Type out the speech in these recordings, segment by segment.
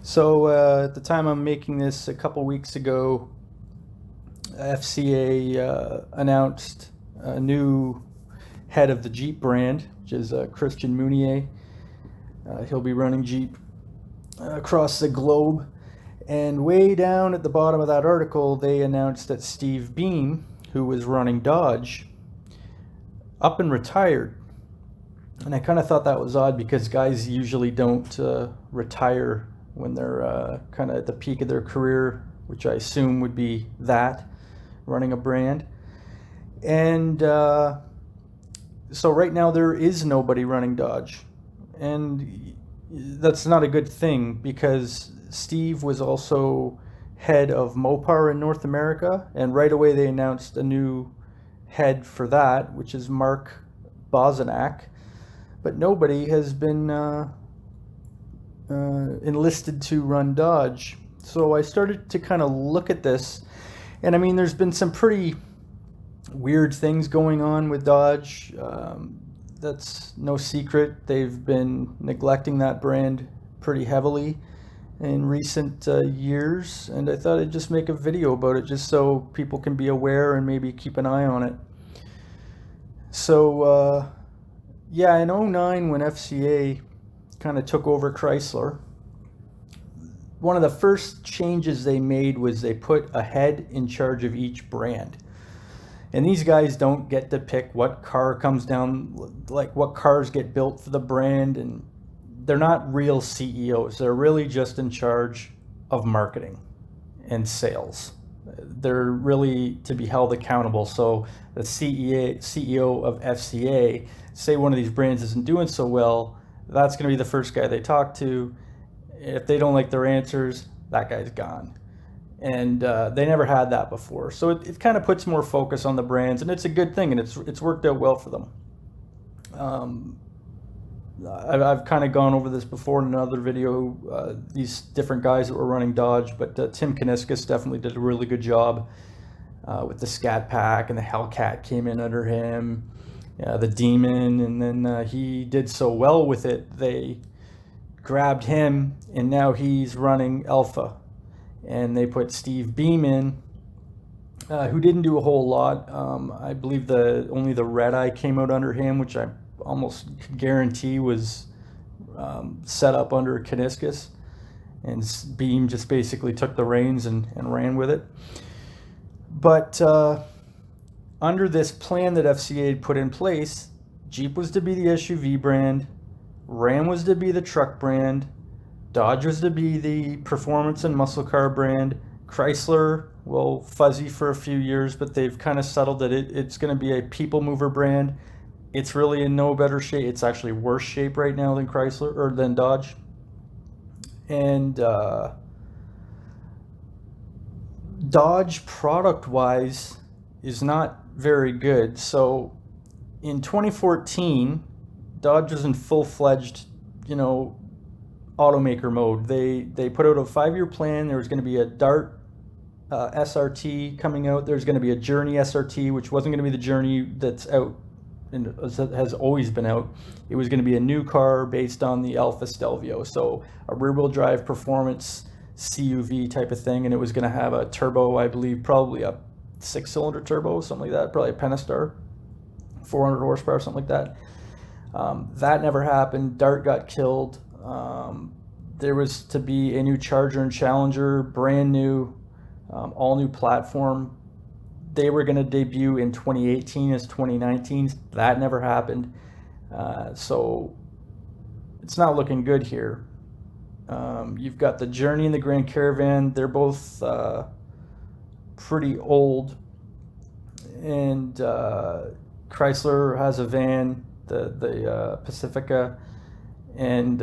So at the time I'm making this, a couple weeks ago, FCA announced a new head of the Jeep brand, which is Christian Munier. He'll be running Jeep across the globe. And way down at the bottom of that article, they announced that Steve Beam, who was running Dodge, up and retired. And I kind of thought that was odd because guys usually don't retire when they're kind of at the peak of their career, which I assume would be that, running a brand. And so right now there is nobody running Dodge. And that's not a good thing because Steve was also head of Mopar in North America. And right away they announced a new head for that, which is Mark Bozanak. But nobody has been enlisted to run Dodge. So I started to kind of look at this, and I mean, there's been some pretty weird things going on with Dodge. That's no secret. They've been neglecting that brand pretty heavily in recent years, and I thought I'd just make a video about it just so people can be aware and maybe keep an eye on it. So yeah, in 2009 when FCA kind of took over Chrysler, one of the first changes they made was they put a head in charge of each brand. And these guys don't get to pick what car comes down, like what cars get built for the brand, and they're not real CEOs. They're really just in charge of marketing and sales. They're really to be held accountable. So the CEO of FCA, say one of these brands isn't doing so well, that's going to be the first guy they talk to. If they don't like their answers, that guy's gone. And they never had that before. So it kind of puts more focus on the brands, and it's a good thing, and it's worked out well for them. I've kind of gone over this before in another video, these different guys that were running Dodge, but Tim Kuniskis definitely did a really good job with the Scat Pack, and the Hellcat came in under him, the Demon, and then he did so well with it, they grabbed him, and now he's running Alpha. And they put Steve Beam in, who didn't do a whole lot. I believe only the Red Eye came out under him, which I almost guarantee was set up under Kuniskis. And Beam just basically took the reins and ran with it. But under this plan that FCA had put in place, Jeep was to be the SUV brand, Ram was to be the truck brand, Dodge was to be the performance and muscle car brand. Chrysler, well, fuzzy for a few years, but they've kind of settled that it's going to be a people mover brand. It's really in no better shape. It's actually worse shape right now than Chrysler or than Dodge. And Dodge product-wise is not very good. So in 2014, Dodge was in full-fledged, automaker mode. They put out a 5-year plan. There was going to be a Dart SRT coming out. There's going to be a Journey SRT, which wasn't going to be the Journey that's out and has always been out. It was going to be a new car based on the Alfa Stelvio, so a rear-wheel drive performance CUV type of thing, and it was going to have a turbo, I believe, probably a 6-cylinder turbo, something like that, probably a Pentastar, 400 horsepower, something like that. That never happened. Dart got killed. There was to be a new Charger and Challenger, brand new, all new platform. They were going to debut in 2018 as 2019. That never happened. So it's not looking good here. You've got the Journey and the Grand Caravan. They're both pretty old. And Chrysler has a van, the Pacifica, and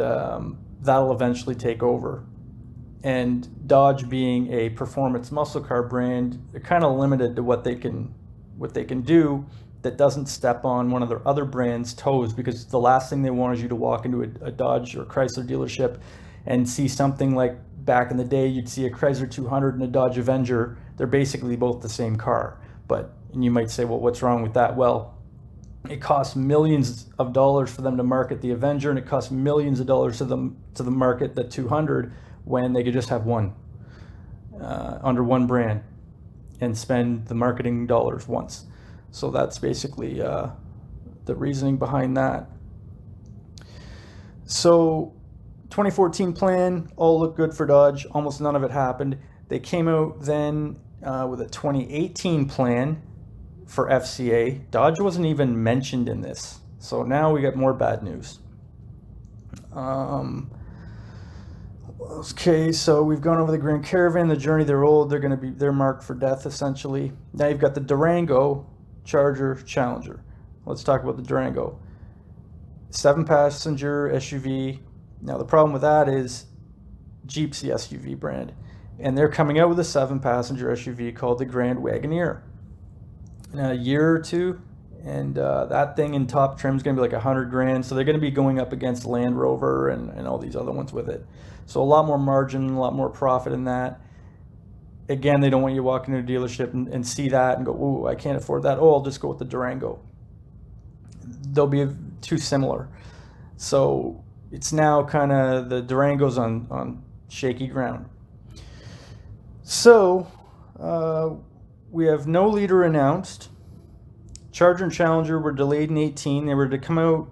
that'll eventually take over. And Dodge being a performance muscle car brand, they're kind of limited to what they can do that doesn't step on one of their other brands' toes, because the last thing they want is you to walk into a Dodge or Chrysler dealership and see something like back in the day you'd see a Chrysler 200 and a Dodge Avenger. They're basically both the same car. And you might say, well, what's wrong with that? Well, it costs millions of dollars for them to market the Avenger, and it costs millions of dollars to them to market the 200, when they could just have one under one brand and spend the marketing dollars once. So that's basically the reasoning behind that. So 2014 plan all looked good for Dodge. Almost none of it happened. They came out then with a 2018 plan for FCA. Dodge wasn't even mentioned in this. So now we got more bad news. Okay, so we've gone over the Grand Caravan, the Journey. They're old. They're marked for death essentially. Now you've got the Durango, Charger, Challenger. Let's talk about the Durango. 7-passenger SUV. Now the problem with that is Jeep's the SUV brand, and they're coming out with a 7-passenger SUV called the Grand Wagoneer in a year or two, and that thing in top trim is going to be like $100,000. So they're going to be going up against Land Rover and all these other ones with it. So a lot more margin, a lot more profit in that. Again, they don't want you to walk into a dealership and see that and go, "Ooh, I can't afford that. Oh, I'll just go with the Durango." They'll be too similar. So it's now kind of the Durango's on shaky ground. So we have no leader announced. Charger and Challenger were delayed in 2018. They were to come out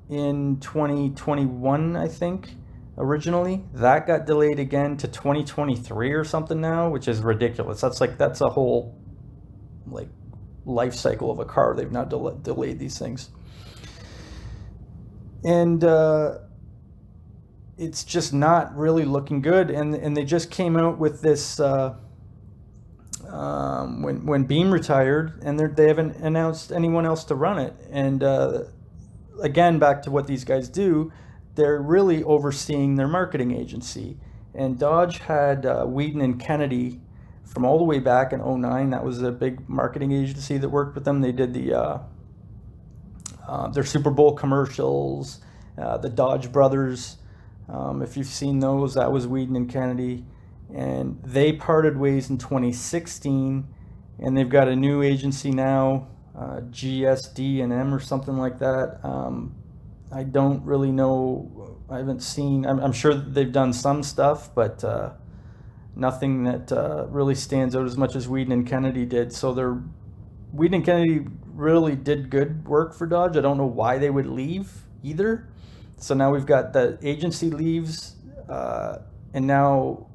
in 2021, I think, originally. That got delayed again to 2023 or something now, which is ridiculous. That's a whole like life cycle of a car. They've now delayed these things. And it's just not really looking good. And they just came out with this when Beam retired, and they haven't announced anyone else to run it. And again, back to what these guys do, they're really overseeing their marketing agency. And Dodge had Wheaton and Kennedy from all the way back in 2009. That was a big marketing agency that worked with them. They did their Super Bowl commercials, the Dodge Brothers. If you've seen those, that was Wheaton and Kennedy. And they parted ways in 2016, and they've got a new agency now, GSD&M or something like that. I don't really know. I haven't seen. I'm sure that they've done some stuff, but nothing that really stands out as much as Wheaton and Kennedy did. So Wheaton and Kennedy really did good work for Dodge. I don't know why they would leave either. So now we've got the agency leaves, and now,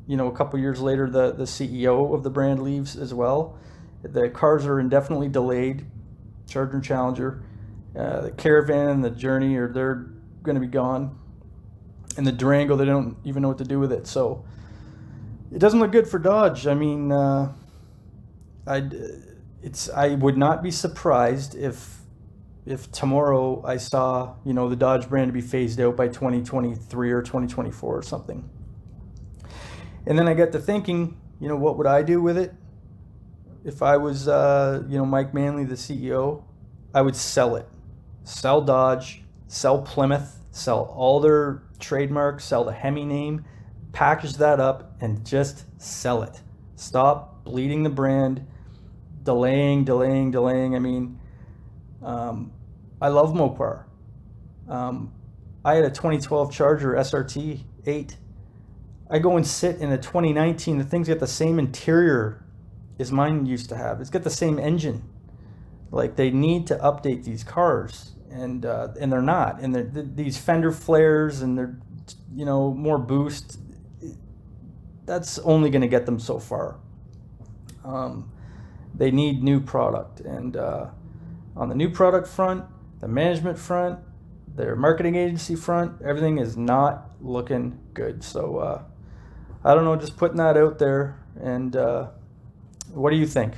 a couple years later, the CEO of the brand leaves as well. The cars are indefinitely delayed, Charger and Challenger. The Caravan and the Journey, they're going to be gone. And the Durango, they don't even know what to do with it. So it doesn't look good for Dodge. I mean, I would not be surprised if tomorrow I saw, the Dodge brand to be phased out by 2023 or 2024 or something. And then I got to thinking, what would I do with it? If I was, Mike Manley, the CEO, I would sell it. Sell Dodge, sell Plymouth, sell all their trademarks, sell the Hemi name, package that up, and just sell it. Stop bleeding the brand, delaying. I mean, I love Mopar. I had a 2012 Charger SRT 8. I go and sit in a 2019. The thing's got the same interior as mine used to have. It's got the same engine. Like, they need to update these cars, and they're not. And these fender flares, and they're, more boost. That's only going to get them so far. They need new product, and on the new product front, the management front, their marketing agency front, everything is not looking good. So I don't know, just putting that out there. And what do you think?